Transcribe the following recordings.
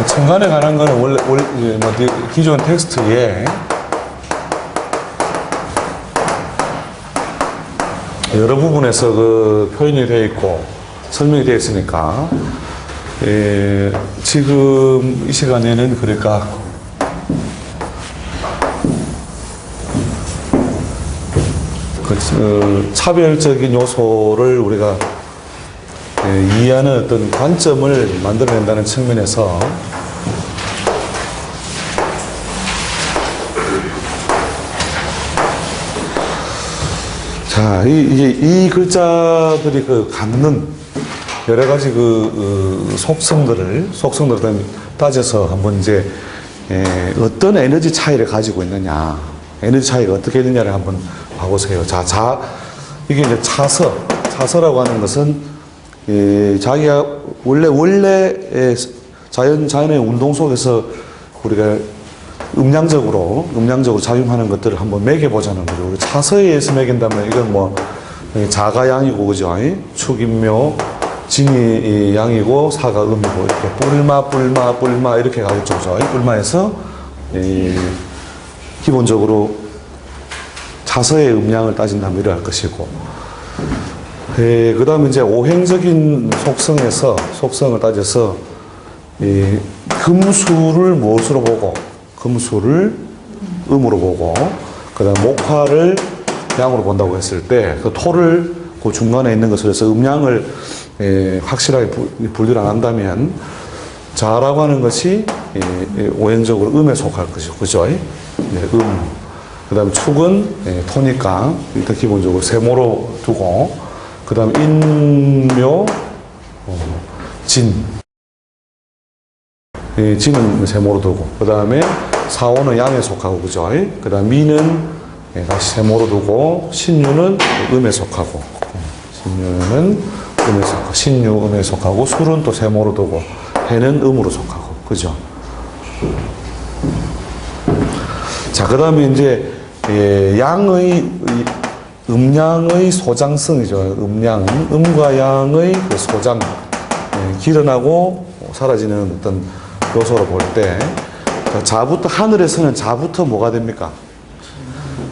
천간에 관한 거는 원래 기존 텍스트에 여러 부분에서 그 표현이 되어 있고 설명이 되어 있으니까 지금 이 시간에는 그러니까 차별적인 요소를 우리가 이해하는 어떤 관점을 만들어낸다는 측면에서 자, 이 글자들이 갖는 여러 가지 속성들을 따져서 한번 이제 어떤 에너지 차이를 가지고 있느냐, 에너지 차이가 어떻게 있느냐를 한번 봐보세요. 이게 이제 차서라고 하는 것은 자기가 원래 자연의 운동 속에서 우리가 음량적으로 작용하는 것들을 한번 매겨보자는 거죠. 우리 차서에 의해서 매긴다면 이건 자가 양이고, 그죠? 축인묘, 진이 양이고, 사가 음이고, 이렇게 뿔마 이렇게 가겠죠. 뿔마에서 기본적으로 차서의 음량을 따진다면 이러할 것이고, 그 다음에 이제 오행적인 속성을 따져서 금수를 무엇으로 보고, 금수를 음으로 보고, 그 다음 목화를 양으로 본다고 했을 때, 그 토를 그 중간에 있는 것을 해서 음양을 확실하게 분류를 안 한다면, 자라고 하는 것이 오행적으로 음에 속할 것이고, 그죠? 그 다음에 축은 토니까, 일단 기본적으로 세모로 두고, 그 다음에 인묘, 진은 세모로 두고, 그 다음에 사오는 양에 속하고, 그죠? 그 다음 미는 다시 세모로 두고, 신유는 음에 속하고, 신유 음에 속하고, 술은 또 세모로 두고, 해는 음으로 속하고, 그죠? 자, 그 다음에 이제 음양의 소장성이죠. 음과 양의 그 소장, 기른하고 사라지는 어떤 요소로 볼 때, 자부터, 하늘에서는 자부터 뭐가 됩니까?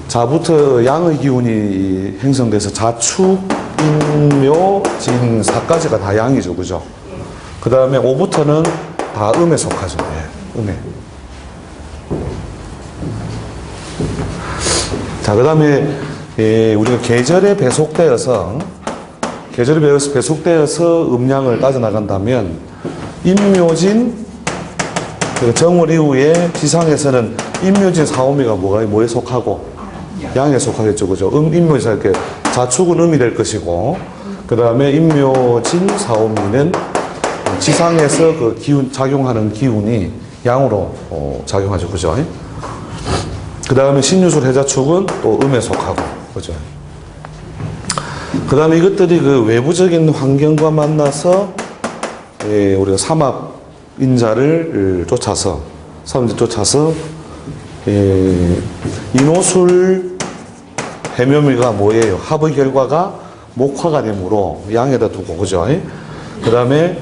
자부터 양의 기운이 형성돼서 자축, 인묘, 진, 사까지가 다 양이죠. 그죠? 그 다음에 오부터는 다 음에 속하죠. 음에. 자, 그 다음에 우리가 계절에 배속되어서 음량을 따져나간다면, 인묘진, 정월 이후에 지상에서는 인묘진 사오미가 뭐에 속하고? 양에 속하겠죠. 그죠? 인묘진, 이렇게 자축은 음이 될 것이고, 그 다음에 인묘진 사오미는 지상에서 작용하는 기운이 양으로 작용하죠. 그죠? 그 다음에 신유술 해자축은 또 음에 속하고, 그죠? 그 다음에 이것들이 외부적인 환경과 만나서 우리가 삼합인자를 쫓아서 인호술 해묘미가 뭐예요? 합의 결과가 목화가 되므로 양에다 두고, 그죠? 그 다음에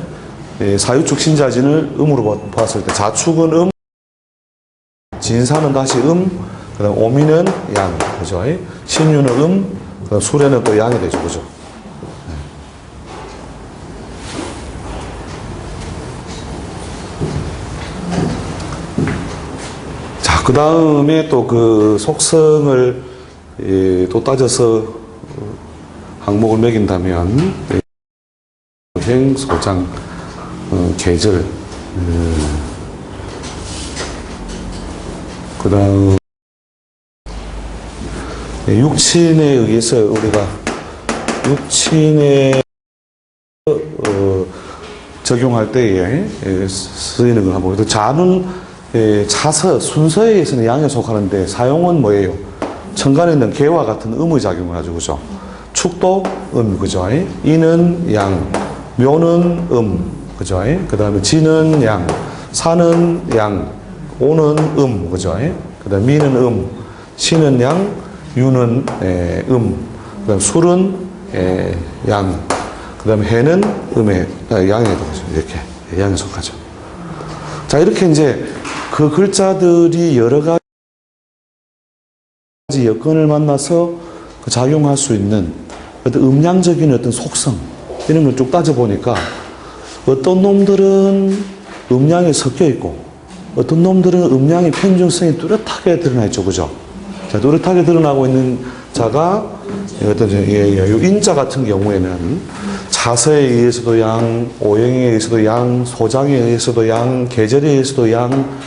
사유축 신자진을 음으로 봤을 때 자축은 음, 진사는 다시 그 다음 오미는 양, 그죠? 신유는 그 다음 수레는 또 양이 되죠. 그죠? 자, 그 다음에 또 그 속성을 또 따져서 항목을 매긴다면, 행, 소장, 계절, 그 다음, 육친에 의해서 우리가 적용할 때에 쓰이는 걸 한번 보겠습니다. 자는 차서, 순서에 의해서는 양에 속하는데 사용은 뭐예요? 천간에 있는 개와 같은 음의 작용을 하죠. 그죠? 축도 그죠? 이는 양, 묘는 그죠? 그 다음에 진은 양, 사는 양, 오는 그죠? 그 다음에 미는 신은 양, 유는 그 다음에 술은 양, 그 다음에 해는 양에 속하죠. 이렇게 양에 속하죠. 자, 이렇게 이제 그 글자들이 여러 가지 여건을 만나서 작용할 수 있는 어떤 음양적인 어떤 속성, 이런 걸 쭉 따져보니까 어떤 놈들은 음양이 섞여 있고 어떤 놈들은 음양의 편중성이 뚜렷하게 드러나 있죠. 그죠? 자, 뚜렷하게 드러나고 있는 자가 어떤 인자 같은 경우에는 자서에 의해서도 양, 오행에 의해서도 양, 소장에 의해서도 양, 계절에 의해서도 양,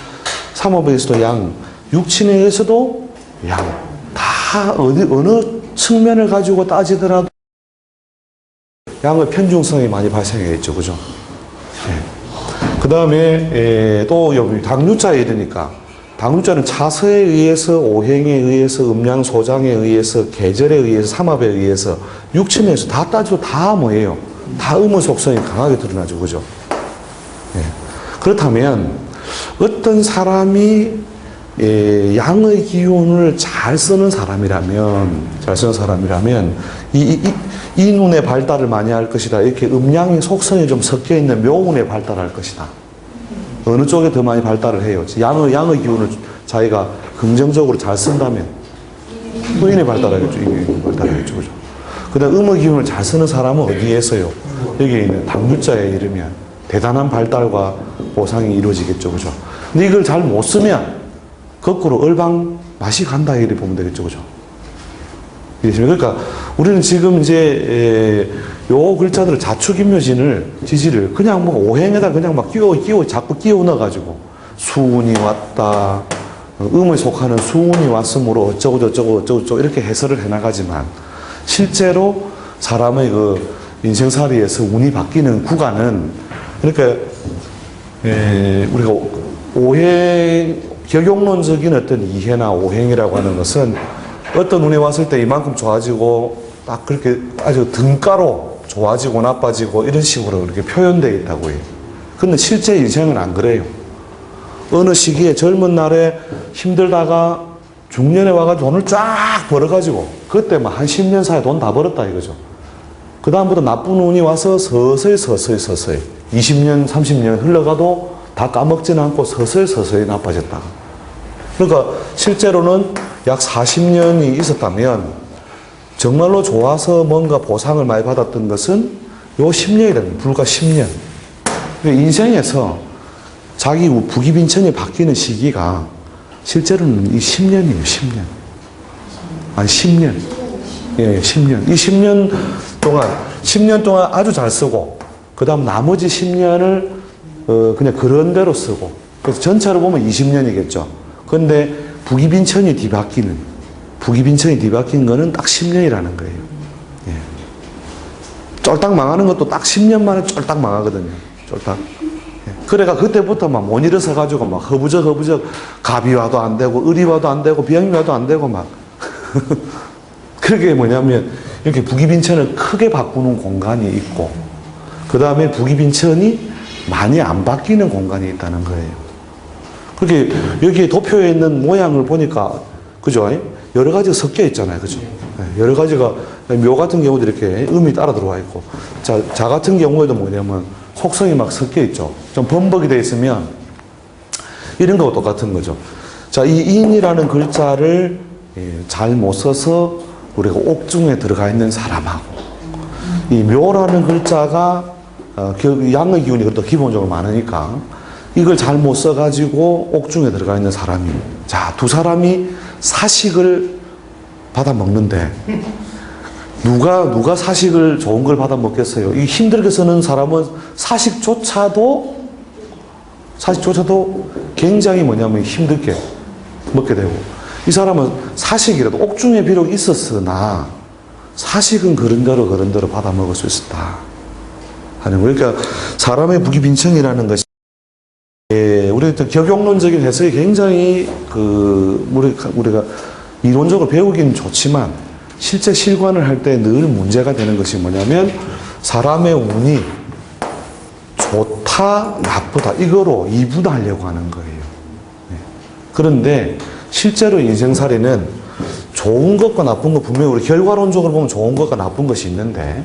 삼업에 의해서도 양, 육친에 의해서도 양. 다 어느 측면을 가지고 따지더라도 양의 편중성이 많이 발생하겠죠. 그죠? 그 다음에 또 여기 당류자에 이르니까 당류자는 자서에 의해서, 오행에 의해서, 음양, 소장에 의해서, 계절에 의해서, 삼합에 의해서, 육친에 의해서 다 따지고 다 뭐예요? 다 음의 속성이 강하게 드러나죠. 그죠? 그렇다면 어떤 사람이 양의 기운을 잘 쓰는 사람이라면 이 눈의 발달을 많이 할 것이다. 이렇게 음양의 속성이 좀 섞여 있는 묘운의 발달할 것이다. 어느 쪽에 더 많이 발달을 해요? 양의 기운을 자기가 긍정적으로 잘 쓴다면 의인의 발달하겠죠. 의인의 발달하겠죠. 그죠? 그 다음 음의 기운을 잘 쓰는 사람은 어디에서요? 여기에 있는 당류자에 이르면 대단한 발달과 보상이 이루어지겠죠. 그죠? 근데 이걸 잘 못 쓰면 거꾸로 얼방 맛이 간다 이렇게 보면 되겠죠. 그죠? 그러니까 우리는 지금 이제 요 글자들을 자축인묘진을 지지를 그냥 뭐 오행에다 그냥 막 자꾸 끼워 넣어가지고 수운이 왔다, 음에 속하는 수운이 왔으므로 어쩌고 이렇게 해설을 해나가지만 실제로 사람의 그 인생살이에서 운이 바뀌는 구간은 그러니까 우리가 오행 격용론적인 어떤 이해나 오행이라고 하는 것은 어떤 운이 왔을 때 이만큼 좋아지고 딱 그렇게 아주 등가로 좋아지고 나빠지고 이런 식으로 이렇게 표현되어 있다고 해요. 근데 실제 인생은 안 그래요. 어느 시기에 젊은 날에 힘들다가 중년에 와가지고 돈을 쫙 벌어가지고 그때 막 한 10년 사이에 돈 다 벌었다 이거죠. 그 다음부터 나쁜 운이 와서 서서히 20년, 30년 흘러가도 다 까먹지는 않고 서서히 나빠졌다. 그러니까 실제로는 약 40년이 있었다면 정말로 좋아서 뭔가 보상을 많이 받았던 것은 요 10년이라는 불과 10년. 그러니까 인생에서 자기 부기빈천이 바뀌는 시기가 실제로는 이 10년이에요. 10년. 아니 10년. 예, 10년. 이 10년 동안 아주 잘 쓰고 그 다음 나머지 10년을 그냥 그런 대로 쓰고 그래서 전체로 보면 20년이겠죠. 그런데 부기빈천이 뒤바뀌는 거는 딱 10년이라는 거예요. 예. 쫄딱 망하는 것도 딱 10년 만에 쫄딱 망하거든요. 쫄딱. 예. 그래가 그때부터 막 못 일어서가지고 막 허부적 갑이 와도 안 되고 을이 와도 안 되고 병이 와도 안 되고 막 그게 뭐냐면 이렇게 부기빈천을 크게 바꾸는 공간이 있고 그 다음에 부기빈천이 많이 안 바뀌는 공간이 있다는 거예요. 그렇게 여기에 도표에 있는 모양을 보니까 그죠? 여러 가지가 섞여 있잖아요. 그죠? 여러 가지가 묘 같은 경우도 이렇게 음이 따라 들어와 있고 자 같은 경우에도 뭐냐면 속성이 막 섞여 있죠. 좀 범벅이 되어 있으면 이런 거와 똑같은 거죠. 자, 이 인이라는 글자를 잘 못 써서 우리가 옥중에 들어가 있는 사람하고 이 묘라는 글자가 양의 기운이 그래도 기본적으로 많으니까 이걸 잘 못 써가지고 옥중에 들어가 있는 사람이 자, 두 사람이 사식을 받아 먹는데 누가 사식을 좋은 걸 받아 먹겠어요? 이 힘들게 쓰는 사람은 사식조차도 굉장히 뭐냐면 힘들게 먹게 되고 이 사람은 사식이라도 옥중에 비록 있었으나 사식은 그런대로 받아 먹을 수 있었다 하는 거예요. 그러니까 사람의 부기빈천이라는 것이 우리 격용론적인 해석이 굉장히 우리가 이론적으로 배우기는 좋지만 실제 실관을 할 때 늘 문제가 되는 것이 뭐냐면 사람의 운이 좋다 나쁘다 이거로 이분하려고 하는 거예요. 그런데 실제로 인생살이는 좋은 것과 나쁜 것 분명히 우리 결과론적으로 보면 좋은 것과 나쁜 것이 있는데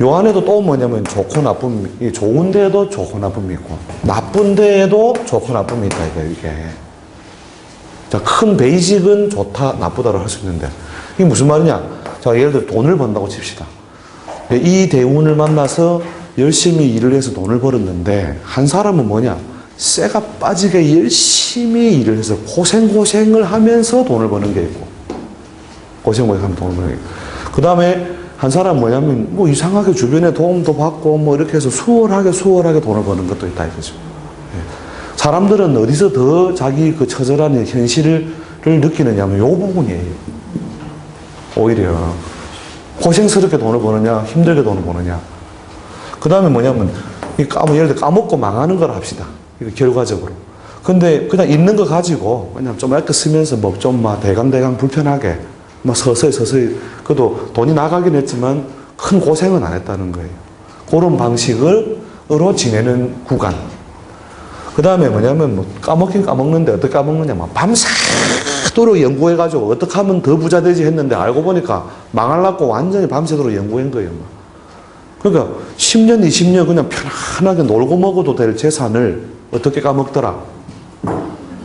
요 안에도 또 뭐냐면 좋고 나쁨, 좋은 데에도 좋고 나쁨이 있고 나쁜 데에도 좋고 나쁨이 있다 이게. 자, 큰 베이직은 좋다 나쁘다로 할 수 있는데 이게 무슨 말이냐? 자, 예를 들어 돈을 번다고 칩시다. 이 대운을 만나서 열심히 일을 해서 돈을 벌었는데 한 사람은 뭐냐? 쇠가 빠지게 열심히 일을 해서 고생을 하면서 돈을 버는 게 있고 고생하면 돈을 버는 게 있고 그 다음에 한 사람은 뭐냐면 뭐 이상하게 주변에 도움도 받고 뭐 이렇게 해서 수월하게 돈을 버는 것도 있다 이거죠. 사람들은 어디서 더 자기 그 처절한 현실을 느끼느냐면 요 부분이에요. 오히려 고생스럽게 돈을 버느냐 힘들게 돈을 버느냐. 그 다음에 뭐냐면 예를 들어 까먹고 망하는 걸 합시다. 이거 결과적으로. 근데 그냥 있는 거 가지고 그냥 좀 이렇게 쓰면서 뭐 좀 막 대강 불편하게 막 서서히 그래도 돈이 나가긴 했지만 큰 고생은 안 했다는 거예요. 그런 방식으로 지내는 구간. 그 다음에 뭐냐면 뭐 까먹긴 까먹는데 어떻게 까먹느냐 막 밤새도록 연구해가지고 어떻게 하면 더 부자 되지 했는데 알고 보니까 망하려고 완전히 밤새도록 연구한 거예요. 그러니까 10년 20년 그냥 편안하게 놀고 먹어도 될 재산을 어떻게 까먹더라?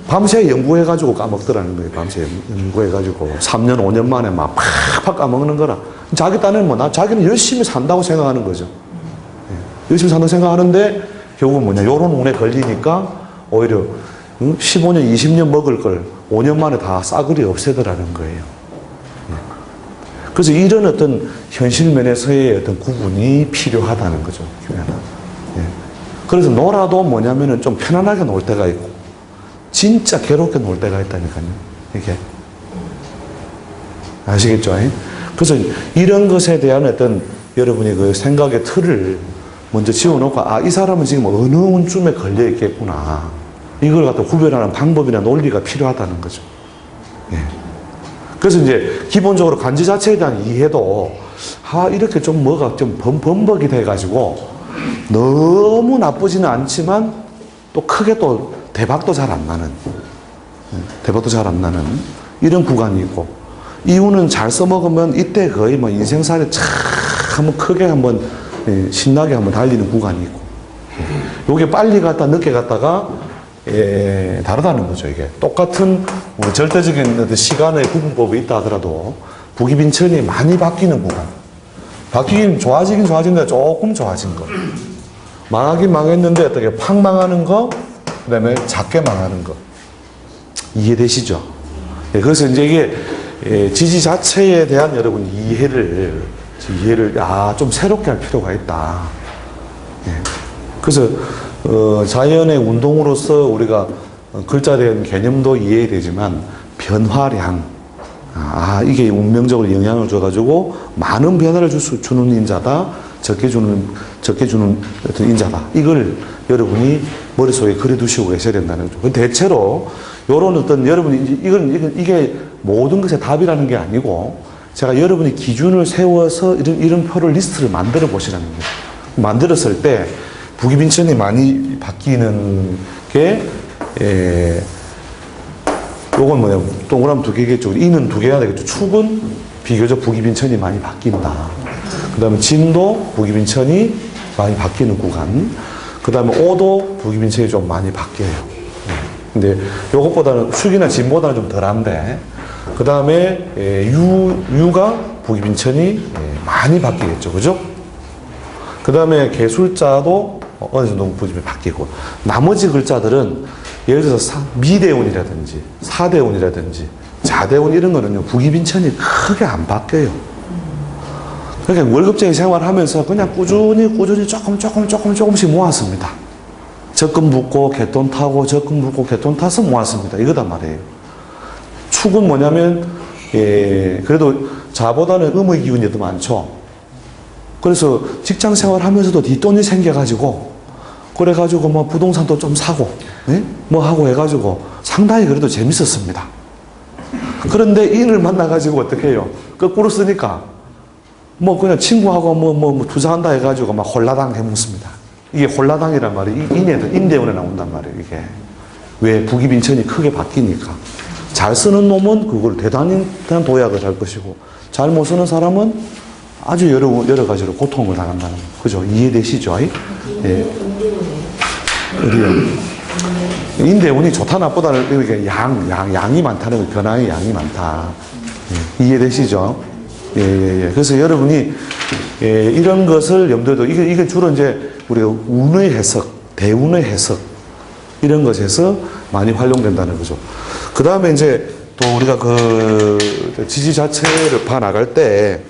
밤새 연구해가지고 까먹더라는 거예요. 밤새 연구해가지고 3년 5년 만에 막 팍팍 까먹는 거라. 자기 딴에는 뭐 자기는 열심히 산다고 생각하는 거죠. 열심히 산다고 생각하는데 결국은 뭐냐 요런 운에 걸리니까 오히려 15년 20년 먹을 걸 5년 만에 다 싸그리 없애더라는 거예요. 그래서 이런 어떤 현실 면에서의 어떤 구분이 필요하다는 거죠. 그래서 놀아도 뭐냐면은 좀 편안하게 놀 때가 있고 진짜 괴롭게 놀 때가 있다니까요. 이게 아시겠죠? 그래서 이런 것에 대한 어떤 여러분이 그 생각의 틀을 먼저 지어놓고 이 사람은 지금 어느 운쯤에 걸려 있겠구나. 이걸 갖다 구별하는 방법이나 논리가 필요하다는 거죠. 그래서 이제 기본적으로 간지 자체에 대한 이해도 이렇게 좀 뭐가 좀 범벅이 돼가지고 너무 나쁘지는 않지만 또 크게 또 대박도 잘 안 나는 이런 구간이 있고 이유는 잘 써먹으면 이때 거의 뭐 인생살이 참 한번 크게 한번 신나게 한번 달리는 구간이 있고 요게 빨리 갔다 늦게 갔다가 다르다는 거죠. 이게 똑같은 절대적인 시간의 구분법이 있다 하더라도 부기빈천이 많이 바뀌는 구간. 바뀌긴 좋아지긴 좋아진데 조금 좋아진 거. 망하긴 망했는데 어떻게 팍 망하는 거, 그 다음에 작게 망하는 거. 이해되시죠? 그래서 이제 이게 지지 자체에 대한 여러분 이해를 좀 새롭게 할 필요가 있다. 그래서 자연의 운동으로서 우리가 글자에 대한 개념도 이해되지만 변화량, 이게 운명적으로 영향을 줘가지고 많은 변화를 주는 인자다, 적게 주는 어떤 인자다. 이걸 여러분이 머릿속에 그려두시고 계셔야 된다는 거죠. 대체로 요런 어떤 여러분이 이게 모든 것의 답이라는 게 아니고 제가 여러분이 기준을 세워서 이런 표를 리스트를 만들어 보시라는 거예요. 만들었을 때 부기빈천이 많이 바뀌는 게 요건 뭐냐 동그라미 2개겠죠. 이는 2개가 되겠죠. 축은 비교적 부기빈천이 많이 바뀐다. 그 다음에 진도 부기빈천이 많이 바뀌는 구간. 그 다음에 오도 부기빈천이 좀 많이 바뀌어요. 근데 요것보다는 축이나 진보다는 좀 덜한데 그 다음에 유가 부기빈천이 많이 바뀌겠죠. 그죠? 그 다음에 개술자도 어느 정도 부집이 바뀌고 나머지 글자들은 예를 들어서 미대운이라든지 사대운이라든지 자대운 이런 거는요 부기빈천이 크게 안 바뀌어요. 그러니까 월급쟁이 생활하면서 그냥 꾸준히 조금씩 모았습니다. 적금 붓고 개돈 타고 적금 붓고 개돈 타서 모았습니다. 이거단 말이에요. 축은 뭐냐면 그래도 자보다는 음의 기운이 더 많죠. 그래서 직장 생활하면서도 뒷돈이 생겨가지고 그래가지고 뭐 부동산도 좀 사고 뭐 하고 해가지고 상당히 그래도 재밌었습니다. 그런데 인을 만나가지고 어떻게 해요? 거꾸로 쓰니까 뭐 그냥 친구하고 뭐 투자한다 해가지고 막 홀라당 해먹습니다. 이게 홀라당이란 말이 인대운에 나온단 말이에요. 이게 왜 부기빈천이 크게 바뀌니까. 잘 쓰는 놈은 그걸 대단한 도약을 할 것이고, 잘 못 쓰는 사람은 아주 여러 가지로 고통을 당한다는 거. 그죠? 이해되시죠? 예. 어디요? 인대운이 좋다 나쁘다는 이렇게 양이 많다는 거, 변화의 양이 많다. 예. 이해되시죠? 예. 그래서 여러분이 이런 것을 염두에 두고, 이게 주로 이제 우리가 운의 해석, 대운의 해석, 이런 것에서 많이 활용된다는 거죠. 그 다음에 이제 또 우리가 그 지지 자체를 봐나갈 때,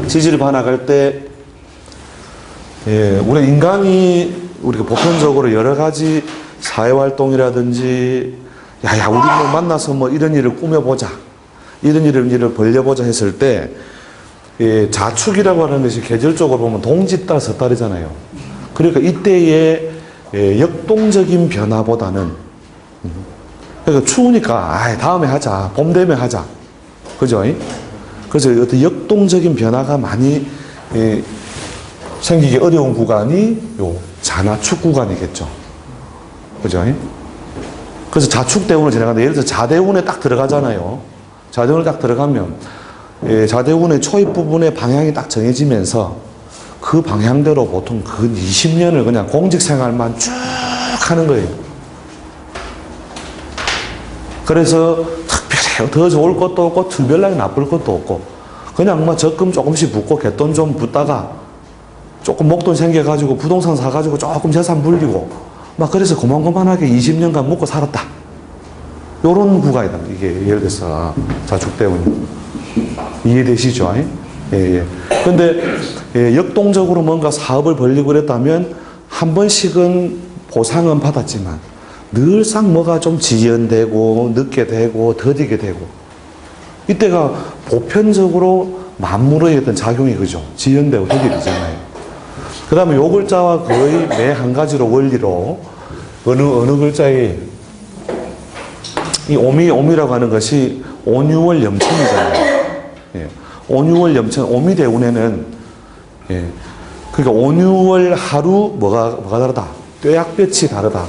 지지를 봐나갈 때, 우리 인간이 우리가 보편적으로 여러 가지 사회활동이라든지, 우리 뭐 만나서 뭐 이런 일을 꾸며보자, 이런 일을 벌려보자 했을 때, 자축이라고 하는 것이 계절적으로 보면 동짓달, 섣달이잖아요. 그러니까 이때의 역동적인 변화보다는, 그러니까 추우니까, 다음에 하자, 봄 되면 하자. 그죠? 그래서 어떤 역동적인 변화가 많이 생기기 어려운 구간이 요 자나축 구간이겠죠. 그죠? 그래서 자축대운을 지나가는데, 예를 들어서 자대운에 딱 들어가잖아요. 자대운에 딱 들어가면, 자대운의 초입 부분의 방향이 딱 정해지면서 그 방향대로 보통 그 20년을 그냥 공직생활만 쭉 하는 거예요. 그래서 특별히 더 좋을 것도 없고 특별하게 나쁠 것도 없고 그냥 뭐 적금 조금씩 붓고 갯돈 좀 붓다가 조금 목돈 생겨가지고 부동산 사가지고 조금 재산 불리고 막 그래서 고만고만하게 20년간 먹고 살았다. 요런 구간이다. 이게 예를 들어서 자축대운이. 이해되시죠? 예. 근데 역동적으로 뭔가 사업을 벌리고 그랬다면 한 번씩은 보상은 받았지만 늘상 뭐가 좀 지연되고 늦게 되고 더디게 되고 이때가 보편적으로 만물의 어떤 작용이 그죠? 지연되고 더디되잖아요. 그 다음에 요 글자와 거의 매 한 가지로 원리로 어느 글자에 이 오미라고 하는 것이 온유월 염천이잖아요. 예. 온유월 염천, 오미대운에는 그러니까 온유월 하루 뭐가 다르다. 뙤약볕이 다르다.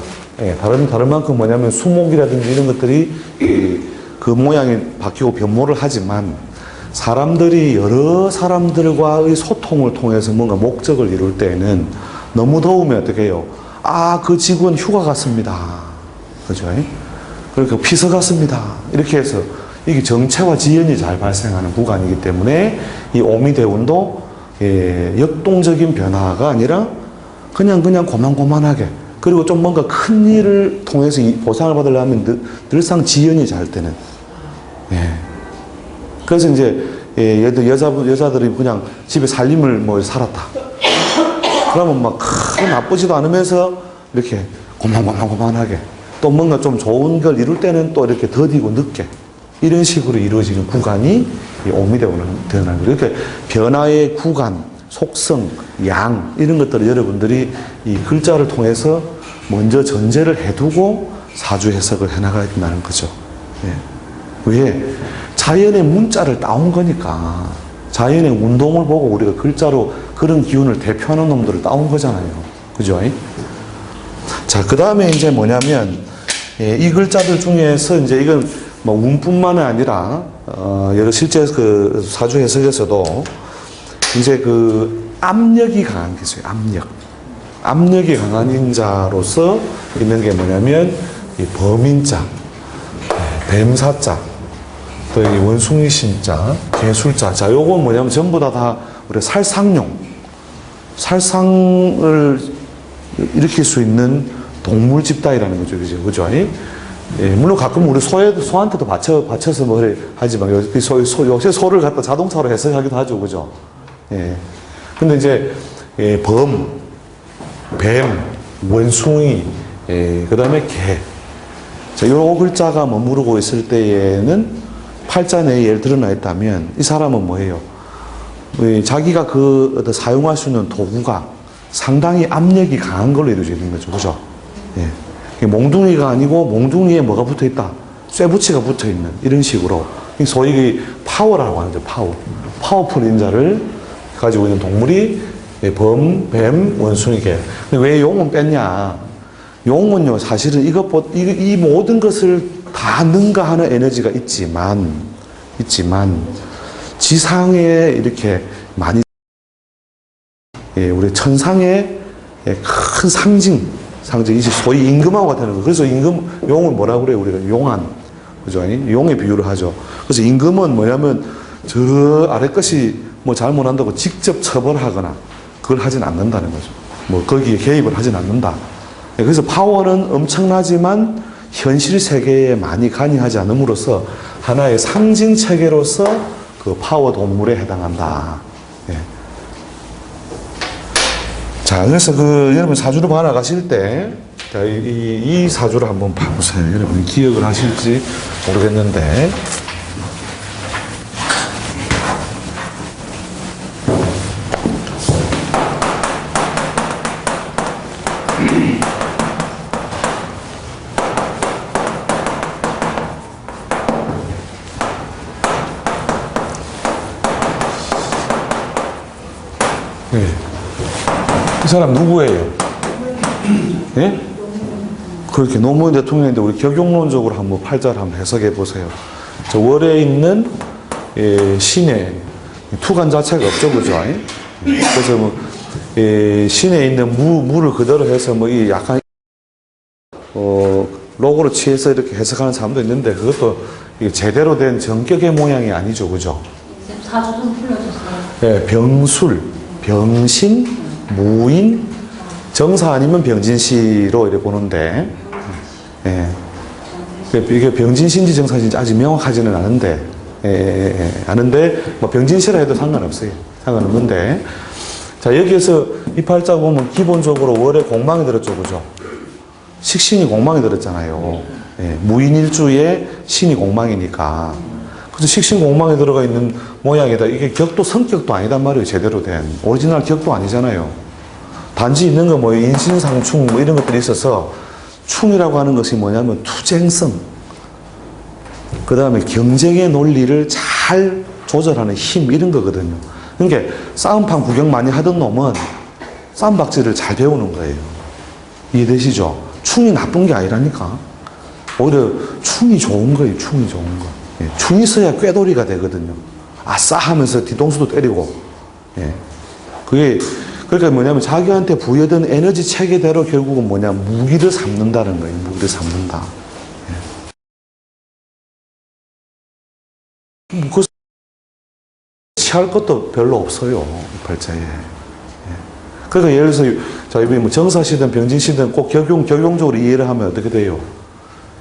다른 만큼 뭐냐면 수목이라든지 이런 것들이 그 모양이 바뀌고 변모를 하지만 사람들이 여러 사람들과의 소통을 통해서 뭔가 목적을 이룰 때에는 너무 더우면 어떻게 해요? 그 지구는 휴가 갔습니다. 그죠? 그러니까 피서 갔습니다. 이렇게 해서 이게 정체와 지연이 잘 발생하는 구간이기 때문에 이 오미대운도 역동적인 변화가 아니라 그냥 고만고만하게 그리고 좀 뭔가 큰 일을 통해서 이 보상을 받으려면 늘상 지연이 잘 되는. 그래서 이제 예를 들어 여자들이 그냥 집에 살림을 뭐 살았다. 그러면 막 크게 나쁘지도 않으면서 이렇게 고만고만하게 또 뭔가 좀 좋은 걸 이룰 때는 또 이렇게 더디고 늦게 이런 식으로 이루어지는 구간이 이 오미대운을 드러나는 거예요. 이렇게 변화의 구간, 속성, 양 이런 것들을 여러분들이 이 글자를 통해서 먼저 전제를 해두고 사주 해석을 해나가야 된다는 거죠. 왜? 자연의 문자를 따온 거니까 자연의 운동을 보고 우리가 글자로 그런 기운을 대표하는 놈들을 따온 거잖아요. 그죠? 자, 그 다음에 이제 뭐냐면 이 글자들 중에서 이제 이건 뭐 운뿐만은 아니라 여러 실제 그 사주 해석에서도 이제 그 압력이 강한 게 있어요. 압력이 강한 인자로서 있는 게 뭐냐면 이 범인자, 뱀사자, 또 여기 원숭이 신자, 개술자. 자, 요건 뭐냐면 전부 다 우리 살상용, 살상을 일으킬 수 있는 동물 집단이라는 거죠. 그죠? 물론 가끔 우리 소한테도 받쳐서 뭐 그래 하지만 요새 소를 갖다 자동차로 해석하기도 하죠. 그죠? 근데 이제 뱀, 원숭이, 그 다음에 개. 자, 요 글자가 머무르고 있을 때에는 팔자 내에 예를 드러나 있다면 이 사람은 뭐예요? 자기가 어떤 사용할 수 있는 도구가 상당히 압력이 강한 걸로 이루어져 있는 거죠. 그죠? 몽둥이가 아니고 몽둥이에 뭐가 붙어 있다? 쇠붙이가 붙어 있는 이런 식으로 소위 파워라고 하는 거죠. 파워풀 인자를 가지고 있는 동물이 뱀, 원숭이, 개. 근데 왜 용은 뺐냐? 용은요, 사실은 이 모든 것을 다 능가하는 에너지가 있지만, 지상에 이렇게 많이, 예, 우리 천상의 큰 상징, 이제 소위 임금하고 같은 거. 그래서 용을 뭐라 그래요? 우리가 용안. 그죠? 용에 비유를 하죠. 그래서 임금은 뭐냐면, 저 아래 것이 뭐 잘못한다고 직접 처벌하거나, 그걸 하진 않는다는 거죠. 뭐, 거기에 개입을 하진 않는다. 그래서 파워는 엄청나지만, 현실 세계에 많이 관여하지 않음으로써, 하나의 상징 체계로서 그 파워 동물에 해당한다. 예. 자, 그래서 여러분 사주를 봐나가실 때, 자, 이 사주를 한번 봐보세요. 여러분 기억을 하실지 모르겠는데. 네. 이 사람 누구예요? 예? 그렇게 노무현 대통령인데 우리 격용론적으로 한번 팔자를 한번 해석해 보세요. 저 월에 있는 신의 투간 자체가 없죠, 그죠? 그래서 뭐 신에 있는 무를 그대로 해서 뭐 이 약간 로고로 취해서 이렇게 해석하는 사람도 있는데 그것도 제대로 된 정격의 모양이 아니죠, 그죠? 사주 좀 풀려주세요. 네, 병술, 병신, 무인, 정사 아니면 병진시로 이렇게 보는데, 예. 이게 병진신지 정사신지 아직 명확하지는 않은데, 아는데, 뭐 병진시라 해도 상관없어요. 상관없는데. 자, 여기에서 이 팔자 보면 기본적으로 월에 공망이 들었죠, 그죠? 식신이 공망이 들었잖아요. 예. 무인일주에 신이 공망이니까. 그래서 식신 공망에 들어가 있는 모양이다. 이게 격도 성격도 아니단 말이에요. 제대로 된. 오리지널 격도 아니잖아요. 단지 있는 거 뭐 인신상충 뭐 이런 것들이 있어서 충이라고 하는 것이 뭐냐면 투쟁성. 그 다음에 경쟁의 논리를 잘 조절하는 힘 이런 거거든요. 그러니까 싸움판 구경 많이 하던 놈은 쌈박질을 잘 배우는 거예요. 이해되시죠? 충이 나쁜 게 아니라니까. 오히려 충이 좋은 거예요. 충이 좋은 거. 예, 충이 있어야 꾀돌이가 되거든요. 아싸 하면서 뒤통수도 때리고. 예. 그러니까 뭐냐면 자기한테 부여된 에너지 체계대로 결국은 뭐냐, 무기를 삼는다는 거예요. 무기를 삼는다. 예. 그 취할 것도 별로 없어요. 이 팔자에. 예. 그러니까 예를 들어서 저희 뭐 정사시든 병진시든 꼭 적용적으로 이해를 하면 어떻게 돼요?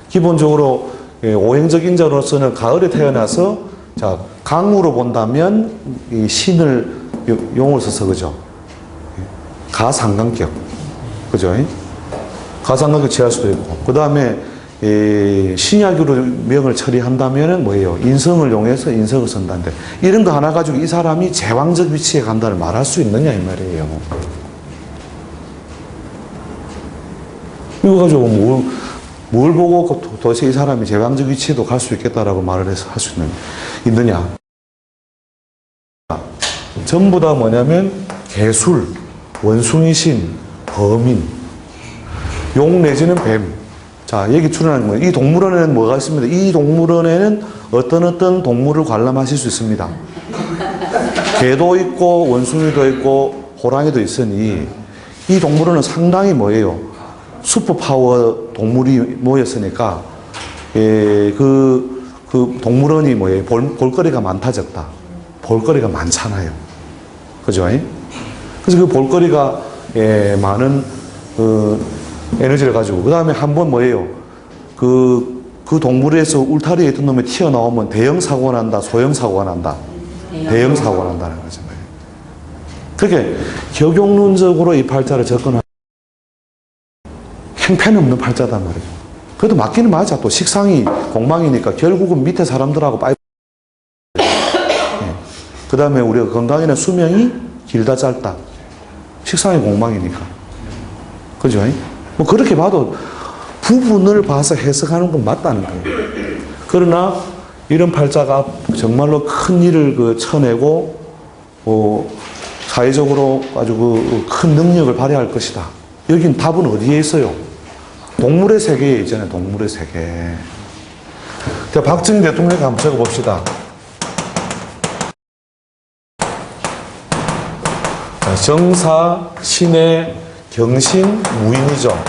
기본적으로 오행적 인자로서는 가을에 태어나서 자, 강으로 본다면 이 신을 용을 써서 그죠? 가상관격. 그죠? 가상관격 취할 수도 있고. 그 다음에 신약으로 명을 처리한다면 뭐예요? 인성을 용해서 인성을 쓴다는데 이런 거 하나 가지고 이 사람이 제왕적 위치에 간다를 말할 수 있느냐 이 말이에요. 이거 가지고 뭘 보고 도대체 이 사람이 제왕적 위치에도 갈 수 있겠다라고 말을 해서 할 수 있느냐. 전부 다 뭐냐면 개술, 원숭이신, 범인, 용 내지는 뱀. 자, 여기 출연하는 거예요. 이 동물원에는 뭐가 있습니다. 이 동물원에는 어떤 동물을 관람하실 수 있습니다. 개도 있고 원숭이도 있고 호랑이도 있으니 이 동물원은 상당히 뭐예요? 슈퍼파워 동물이 모였으니까 그 동물원이 뭐예요? 볼거리가 많다 적다. 볼거리가 많잖아요. 그죠? 그래서 그 볼거리가 많은 에너지를 가지고 그 다음에 한번 뭐예요? 그 동물에서 울타리에 있던 놈이 튀어나오면 대형 사고가 난다, 소형 사고가 난다. 대형 사고가 난다는 거죠. 그렇게 격용론적으로 이 팔자를 접근하는 형편없는 팔자단 말이에요. 그래도 맞기는 맞아. 또 식상이 공망이니까 결국은 밑에 사람들하고 빠이. 그 다음에 우리가 건강에는 수명이 길다 짧다. 식상이 공망이니까. 그죠? 뭐 그렇게 봐도 부분을 봐서 해석하는 건 맞다는 거예요. 그러나 이런 팔자가 정말로 큰 일을 쳐내고 사회적으로 아주 큰 능력을 발휘할 것이다. 여긴 답은 어디에 있어요? 동물의 세계에 있잖아요. 동물의 세계. 자, 박정희 대통령 한번 적어봅시다. 자, 정사, 신의, 경신, 무인이죠.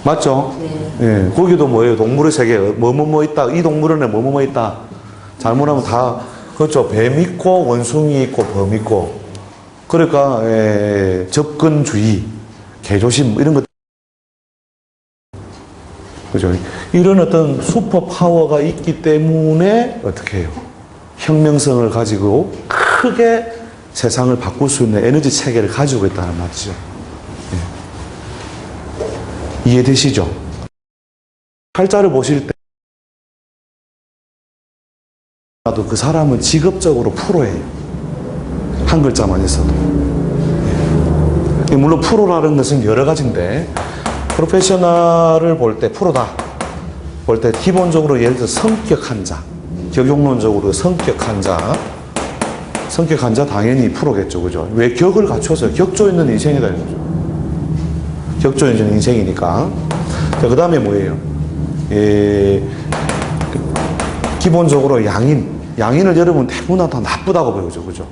맞죠? 예, 거기도 뭐예요? 동물의 세계. 뭐뭐뭐 있다. 이 동물원에 뭐뭐뭐 있다. 잘못하면 다, 그렇죠. 뱀 있고, 원숭이 있고, 범 있고. 그러니까, 접근주의, 개조심, 이런 것. 그죠? 이런 어떤 슈퍼 파워가 있기 때문에, 어떻게 해요? 혁명성을 가지고 크게 세상을 바꿀 수 있는 에너지 체계를 가지고 있다는 말이죠. 예. 이해되시죠? 팔자를 보실 때, 그 사람은 직업적으로 프로예요. 한 글자만 있어도. 예. 물론 프로라는 것은 여러 가지인데, 프로페셔널을 볼 때, 프로다. 볼 때, 기본적으로 예를 들어 성격한 자, 격용론적으로 성격한 자, 성격한 자 당연히 프로겠죠. 그죠? 왜 격을 갖춰서 격조 있는 인생이다. 이거죠. 격조 있는 인생이니까. 자, 그 다음에 뭐예요? 기본적으로 양인. 양인을 여러분 대부분 다 나쁘다고 보여죠. 그죠?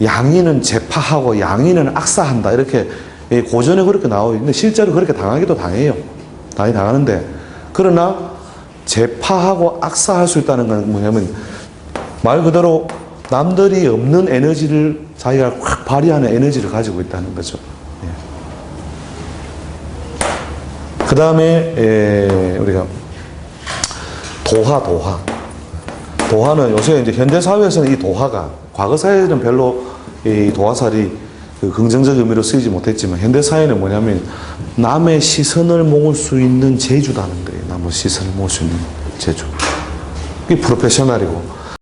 양인은 제파하고 양인은 악사한다. 이렇게 고전에 그렇게 나오고 있는데 실제로 그렇게 당하기도 당해요. 당하는데. 그러나 제파하고 악사할 수 있다는 건 뭐냐면 말 그대로 남들이 없는 에너지를 자기가 확 발휘하는 에너지를 가지고 있다는 거죠. 예. 그 다음에 우리가 도화는 요새 이제 현대 사회에서는 이 도화가 과거 사회에는 별로 이 도화살이 그 긍정적 의미로 쓰이지 못했지만 현대 사회는 뭐냐면 남의 시선을 모을 수 있는 재주다는 거예요. 남의 시선을 모을 수 있는 재주. 이게 프로페셔널이고.